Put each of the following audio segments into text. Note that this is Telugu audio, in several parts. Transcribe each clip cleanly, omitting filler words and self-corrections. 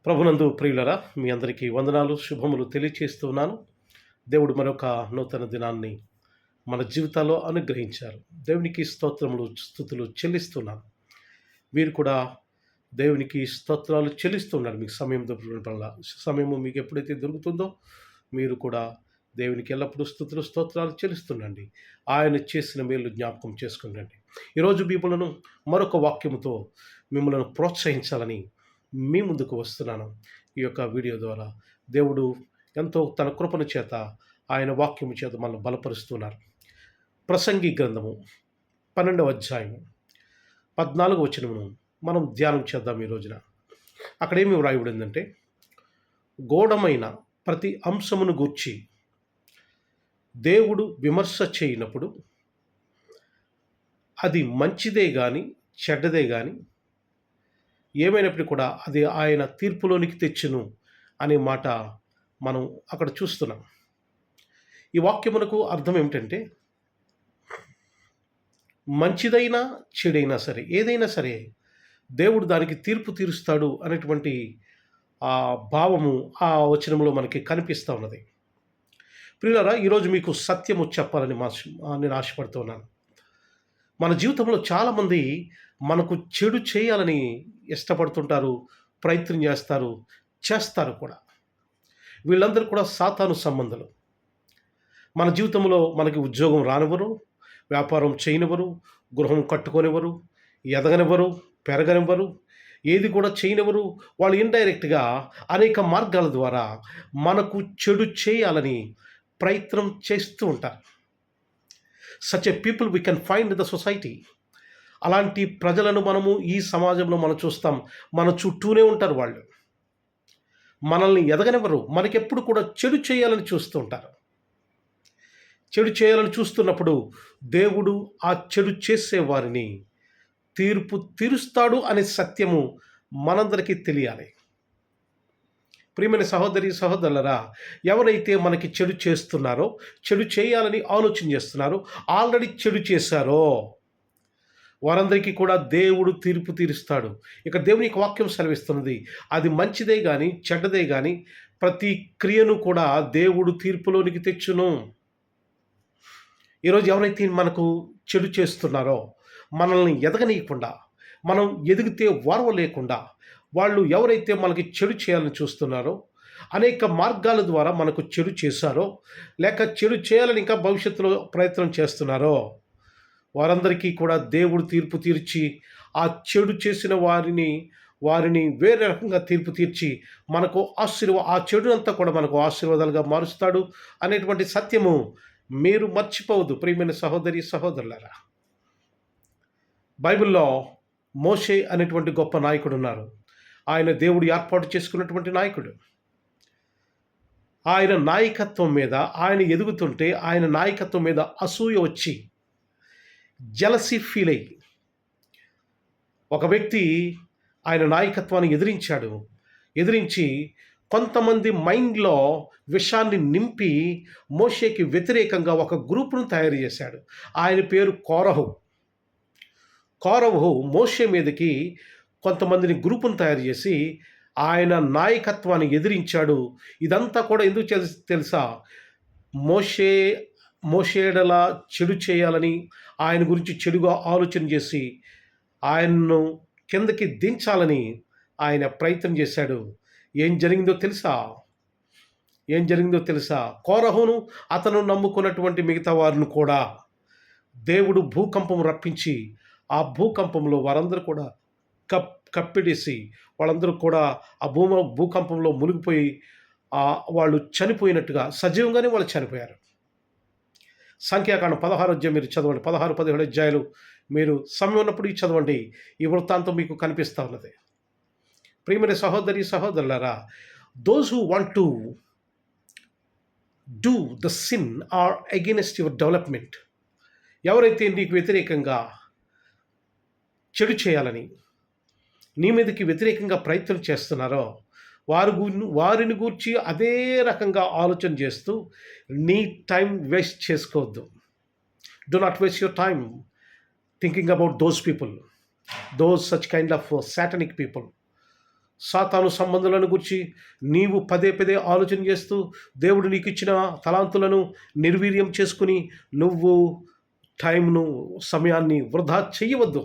ప్రభునందు ప్రియులరా, మీ అందరికీ వందనాలు, శుభములు తెలియచేస్తున్నాను. దేవుడు మరొక నూతన దినాన్ని మన జీవితాల్లో అనుగ్రహించారు. దేవునికి స్తోత్రములు, స్తుతులు చెల్లిస్తున్నాను. మీరు కూడా దేవునికి స్తోత్రాలు చెల్లిస్తున్నారు. మీకు సమయం దొరకడం వల్ల, సమయము మీకు ఎప్పుడైతే దొరుకుతుందో మీరు కూడా దేవునికి ఎల్లప్పుడూ స్తుతులు, స్తోత్రాలు చెల్లిస్తుండండి. ఆయన చేసిన మేలు జ్ఞాపకం చేసుకుండండి. ఈరోజు బైబిలును మరొక వాక్యముతో మిమ్మల్ని ప్రోత్సహించాలని మీ ముందుకు వస్తున్నాను. ఈ యొక్క వీడియో ద్వారా దేవుడు ఎంతో తన కృపణ చేత, ఆయన వాక్యము చేత మనల్ని బలపరుస్తున్నారు. ప్రసంగి గ్రంథము 12వ అధ్యాయము 14వ వచనమును మనం ధ్యానం చేద్దాం ఈ రోజున. అక్కడ ఏమి వ్రాయబడిందంటే, గూఢమైన ప్రతి అంశమును గూర్చి దేవుడు విమర్శ చేయనప్పుడు అది మంచిదే కానీ చెడ్డదే కానీ ఏమైనప్పటికీ కూడా అది ఆయన తీర్పులోనికి తెచ్చును అనే మాట మనం అక్కడ చూస్తున్నాం. ఈ వాక్యమునకు అర్థం ఏమిటంటే, మంచిదైనా చెడైనా సరే, ఏదైనా సరే దేవుడు దానికి తీర్పు తీరుస్తాడు అనేటువంటి ఆ భావము ఆ వచనంలో మనకి కనిపిస్తూ ఉన్నది. ప్రియులారా, ఈరోజు మీకు సత్యము చెప్పాలని నేను ఆశపడుతున్నాను. మన జీవితంలో చాలామంది మనకు చెడు చేయాలని ఇష్టపడుతుంటారు, ప్రయత్నం చేస్తారు కూడా. వీళ్ళందరూ కూడా సాతాను సంబంధులు. మన జీవితంలో మనకి ఉద్యోగం రానివ్వరు, వ్యాపారం చేయనివ్వరు, గృహం కట్టుకొనివ్వరు, ఎదగనివ్వరు, పెరగనివ్వరు, ఏది కూడా చేయనివ్వరు. వాళ్ళు ఇండైరెక్ట్గా అనేక మార్గాల ద్వారా మనకు చెడు చేయాలని ప్రయత్నం చేస్తూ ఉంటారు. Such a people we can find the society. అలాంటి ప్రజలను మనము ఈ సమాజంలో మనం చూస్తాం. మన చుట్టూనే ఉంటారు వాళ్ళు. మనల్ని ఎదగనివ్వరు, మనకెప్పుడు కూడా చెడు చేయాలని చూస్తూ ఉంటారు. చెడు చేయాలని చూస్తున్నప్పుడు దేవుడు ఆ చెడు చేసే వారిని తీర్పు తీరుస్తాడు అనే సత్యము మనందరికీ తెలియాలి. ప్రియమైన సహోదరి సహోదరులరా, ఎవరైతే మనకి చెడు చేస్తున్నారో, చెడు చేయాలని ఆలోచన చేస్తున్నారో, ఆల్రెడీ చెడు చేశారో వారందరికీ కూడా దేవుడు తీర్పు తీరుస్తాడు. ఇక దేవుని యొక్క వాక్యం సెలవిస్తున్నది, అది మంచిదే కానీ చెడ్డదే కానీ ప్రతి క్రియను కూడా దేవుడు తీర్పులోనికి తెచ్చును. ఈరోజు ఎవరైతే మనకు చెడు చేస్తున్నారో, మనల్ని ఎదగనీయకుండా, మనం ఎదిగితే ఓర్వ లేకుండా, వాళ్ళు ఎవరైతే మనకి చెడు చేయాలని చూస్తున్నారో, అనేక మార్గాల ద్వారా మనకు చెడు చేశారో, లేక చెడు చేయాలని ఇంకా భవిష్యత్తులో ప్రయత్నం చేస్తున్నారో, వారందరికీ కూడా దేవుడు తీర్పు తీర్చి ఆ చెడు చేసిన వారిని వేరే రకంగా తీర్పు తీర్చి మనకు ఆ చెడునంతా కూడా మనకు ఆశీర్వాదాలుగా మారుస్తాడు అనేటువంటి సత్యము మీరు మర్చిపోవద్దు. ప్రియమైన సహోదరి సహోదరులారా, బైబిల్లో మోషే అనేటువంటి గొప్ప నాయకుడు ఉన్నారు. ఆయన దేవుడు ఏర్పాటు చేసుకున్నటువంటి నాయకుడు. ఆయన నాయకత్వం మీద, ఆయన ఎదుగుతుంటే ఆయన నాయకత్వం మీద అసూయ వచ్చి, జెలసీ ఫీల్ అయ్యి ఒక వ్యక్తి ఆయన నాయకత్వాన్ని ఎదిరించి కొంతమంది మైండ్లో విషాన్ని నింపి మోషేకి వ్యతిరేకంగా ఒక గ్రూపును తయారు చేశాడు. ఆయన పేరు కోరహు మోషే మీదకి కొంతమందిని గ్రూపును తయారు చేసి ఆయన నాయకత్వాన్ని ఎదిరించాడు. ఇదంతా కూడా ఎందుకు తెలుసా? మోషేడలా చెడు చేయాలని, ఆయన గురించి చెడుగా ఆలోచన చేసి ఆయన్ను కిందకి దించాలని ఆయన ప్రయత్నం చేశాడు. ఏం జరిగిందో తెలుసా? కోరహును అతను నమ్ముకున్నటువంటి మిగతా వారిని కూడా దేవుడు భూకంపం రప్పించి, ఆ భూకంపంలో వారందరూ కూడా కప్పిడేసి వాళ్ళందరూ కూడా ఆ భూకంపంలో మునిగిపోయి వాళ్ళు చనిపోయినట్టుగా, సజీవంగానే వాళ్ళు చనిపోయారు. సంఖ్యాకాండం 16 అధ్యాయం మీరు చదవండి. 16, 17 అధ్యాయాలు మీరు సమయం ఉన్నప్పుడు చదవండి. ఈ వృత్తాంతం మీకు కనిపిస్తూ ఉన్నది. ప్రియమైన సహోదరి సహోదరులారా, those who want to do the sin are against your development, ఎవరైతే నీకు వ్యతిరేకంగా చెడు చేయాలని, నీ మీదకి వ్యతిరేకంగా ప్రయత్నం చేస్తున్నారో వారిని గూర్చి అదే రకంగా ఆలోచన చేస్తూ నీ టైం వేస్ట్ చేసుకోవద్దు. Do not waste your time thinking about those people, those such kind of satanic people సాతాను సంబంధులను గురించి నీవు పదే పదే ఆలోచన చేస్తూ దేవుడు నీకు ఇచ్చిన తలాంతులను నిర్వీర్యం చేసుకుని నువ్వు టైంను సమయాన్ని వృధా చేయవద్దు.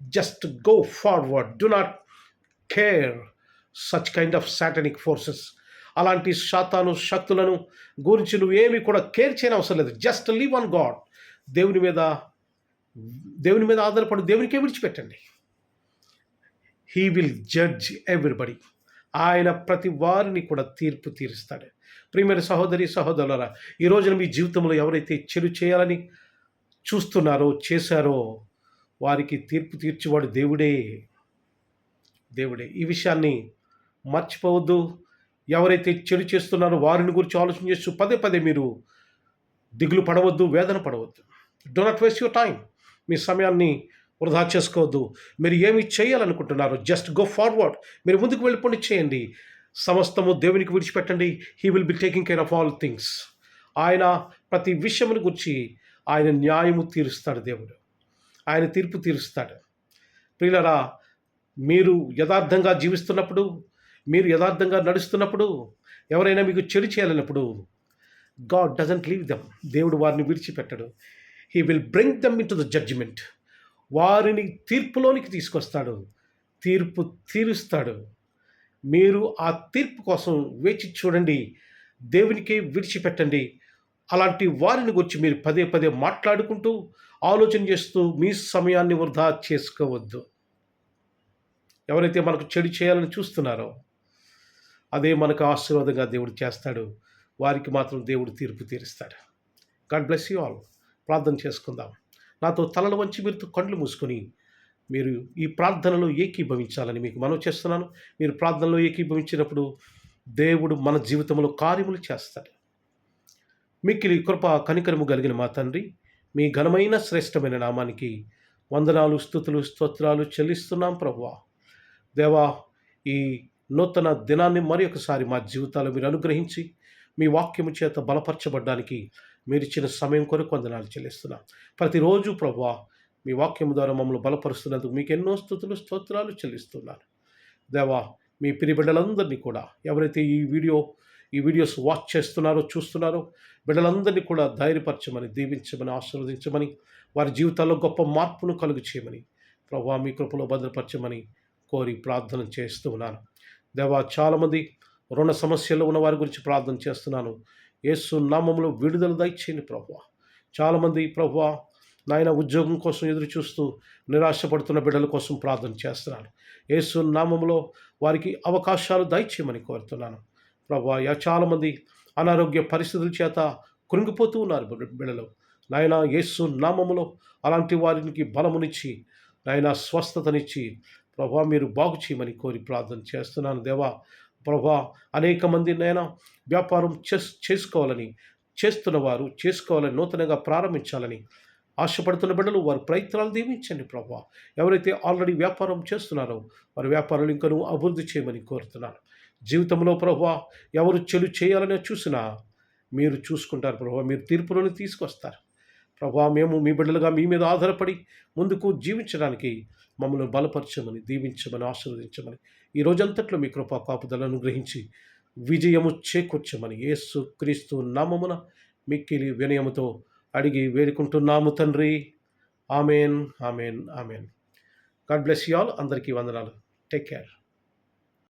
Just go forward, do not care such kind of satanic forces. అలాంటి సాతాను శక్తులను గురించి నువ్వేమీ కూడా కేర్ చేయని అవసరం లేదు. Just live on God. దేవుని మీద దేవుని మీద ఆధారపడి దేవునికే విడిచిపెట్టండి. He will judge everybody. ఆయన ప్రతి వారిని కూడా తీర్పు తీరుస్తాడు. ప్రియమైన సహోదరి సహోదరులారా, ఈ రోజున మీ జీవితంలో ఎవరైతే చెడు చేయాలని చూస్తున్నారో చేశారో వారికి తీర్పు తీర్చేవాడు దేవుడే. దేవుడే. ఈ విషయాన్ని మర్చిపోవద్దు. ఎవరైతే చెడు చేస్తున్నారో వారిని గురించి ఆలోచన చేస్తూ పదే పదే మీరు దిగులు పడవద్దు, వేదన పడవద్దు. Do not waste your time. మీ సమయాన్ని వృధా చేసుకోవద్దు. మీరు ఏమి చేయాలనుకుంటున్నారో జస్ట్ గో ఫార్వర్డ్. మీరు ముందుకు వెళ్ళిపోండి, చేయండి. సమస్తము దేవునికి విడిచిపెట్టండి. He will be taking care of all things. ఆయన ప్రతి విషయమును గురించి ఆయన న్యాయము తీరుస్తాడు. దేవుడు ఆయన తీర్పు తీరుస్తాడు. ప్రియులరా, మీరు యథార్థంగా జీవిస్తున్నప్పుడు, మీరు యథార్థంగా నడుస్తున్నప్పుడు, ఎవరైనా మీకు చెడు చేయాలన్నప్పుడు గాడ్ డజంట్ లీవ్ దెమ్. దేవుడు వారిని విడిచిపెట్టడు. He will bring them into the judgement. వారిని తీర్పులోనికి తీసుకొస్తాడు, తీర్పు తీరుస్తాడు. మీరు ఆ తీర్పు కోసం వేచి చూడండి, దేవునికే విడిచిపెట్టండి. అలాంటి వారిని గురించి మీరు పదే పదే మాట్లాడుకుంటూ ఆలోచన చేస్తూ మీ సమయాన్ని వృధా చేసుకోవద్దు. ఎవరైతే మనకు చెడు చేయాలని చూస్తున్నారో అదే మనకు ఆశీర్వాదంగా దేవుడు చేస్తాడు. వారికి మాత్రం దేవుడు తీర్పు తీరుస్తాడు. God bless you all. ప్రార్థన చేసుకుందాం. నాతో తలలు వంచి మీరు కళ్ళు మూసుకొని మీరు ఈ ప్రార్థనలో ఏకీభవించాలని మీకు మనవి చేస్తున్నాను. మీరు ప్రార్థనలో ఏకీభవించినప్పుడు దేవుడు మన జీవితంలో కార్యములు చేస్తాడు. మిక్కిలి కృప కనికరము కలిగిన మా తండ్రి, మీ ఘనమైన శ్రేష్టమైన నామానికి వందనాలు, స్తుతులు, స్తోత్రాలు చెల్లిస్తున్నాం ప్రభువా. దేవా, ఈ నూతన దినాన్ని మరి ఒకసారి మా జీవితాలు మీరు అనుగ్రహించి మీ వాక్యము చేత బలపరచబడ్డానికి మీరు ఇచ్చిన సమయం కొరకు వందనాలు చెల్లిస్తున్నాం. ప్రతిరోజు ప్రభువా మీ వాక్యం ద్వారా మమ్మల్ని బలపరుస్తున్నందుకు మీకు ఎన్నో స్తుతులు, స్తోత్రాలు చెల్లిస్తున్నాను. దేవా, మీ ప్రియ బిడ్డలందరినీ కూడా ఎవరైతే ఈ వీడియోస్ వాచ్ చేస్తున్నారో చూస్తున్నారో బిడ్డలందరినీ కూడా ధైర్యపరచమని, దీవించమని, ఆశీర్వదించమని, వారి జీవితాల్లో గొప్ప మార్పును కలుగు చేయమని ప్రభువా మీ కృపలో భద్రపరచమని కోరి ప్రార్థన చేస్తూ ఉన్నాను. దేవా, చాలామంది రుణ సమస్యల్లో ఉన్న వారి గురించి ప్రార్థన చేస్తున్నాను. యేసు నామములో విడుదల దయచేయండి ప్రభువా. చాలామంది ప్రభువా నాయన ఉద్యోగం కోసం ఎదురు చూస్తూ నిరాశపడుతున్న బిడ్డల కోసం ప్రార్థన చేస్తున్నాను. యేసు నామములో వారికి అవకాశాలు దయచేయమని కోరుతున్నాను ప్రభువా. చాలామంది అనారోగ్య పరిస్థితుల చేత కృంగిపోతూ ఉన్నారు బిడ్డలు. నాయన యేసు నామములో అలాంటి వారికి బలమునిచ్చి నాయన స్వస్థతనిచ్చి ప్రభువా మీరు బాగు చేయమని కోరి ప్రార్థన చేస్తున్నాను. దేవా ప్రభువా, అనేక మంది నైనా వ్యాపారం చేసుకోవాలని నూతనంగా ప్రారంభించాలని ఆశపడుతున్న బిడ్డలు వారి ప్రయత్నాలు దీవించండి ప్రభువా. ఎవరైతే ఆల్రెడీ వ్యాపారం చేస్తున్నారో వారి వ్యాపారాలు ఇంకనూ అభివృద్ధి చేయమని కోరుతున్నాను. జీవితంలో ప్రభువా ఎవరు చెడు చేయాలని చూసినా మీరు చూసుకుంటారు ప్రభువా. మీరు తీర్పులను తీసుకొస్తారు ప్రభువా. మేము మీ బిడ్డలుగా మీ మీద ఆధారపడి ముందుకు జీవించడానికి మమ్మల్ని బలపరచమని, దీవించమని, ఆశీర్వదించమని, ఈ రోజంతట్లో మీ కృపా కాపుదలను గ్రహించి విజయము చేకూర్చమని యేసు క్రీస్తు నామమున మిక్కిలి వినయముతో అడిగి వేడుకుంటున్నాము తండ్రి. Amen, amen, amen. God bless you all. అందరికీ వందనాలు. Take care.